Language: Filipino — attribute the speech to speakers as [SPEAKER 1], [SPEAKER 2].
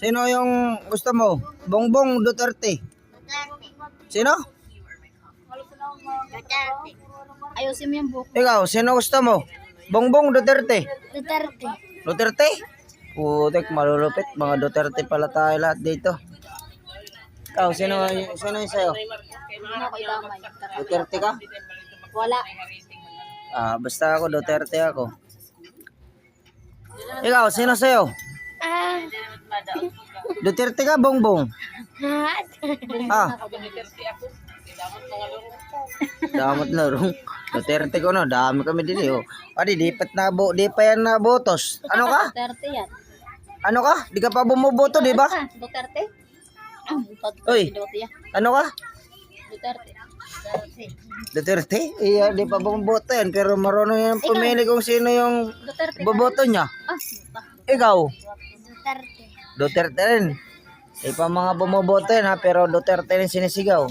[SPEAKER 1] Sino yung gusto mo? Bongbong Duterte. Sino?
[SPEAKER 2] Duterte. Ayusin mo yung buhok.
[SPEAKER 1] Ikaw, sino gusto mo? Bongbong Duterte.
[SPEAKER 2] Duterte.
[SPEAKER 1] Duterte? Putek, malulupit. Mga Duterte pala tayo lahat dito. Ikaw, sino yung sa'yo?
[SPEAKER 2] Ano ko itamay?
[SPEAKER 1] Duterte ka?
[SPEAKER 2] Wala.
[SPEAKER 1] Basta ako, Duterte ako. Ikaw, sino sa'yo? Duterte ka, Bongbong? Damot na rong. Duterte ko na, dami kami din eh. Adi, di pa yan na botos. Ano ka?
[SPEAKER 2] Duterte yan.
[SPEAKER 1] Ano ka? Di ka pa bumuboto, di ba?
[SPEAKER 2] Duterte?
[SPEAKER 1] Uy, ano ka?
[SPEAKER 2] Duterte.
[SPEAKER 1] Duterte? Di pa bumuboto yan, pero marunong yan pumili kung sino yung
[SPEAKER 2] Duterte.
[SPEAKER 1] boboto niya. Ikaw?
[SPEAKER 2] Duterte.
[SPEAKER 1] Duterte rin. Di pa mga bumuboto yan ha, pero Duterte rin sinisigaw.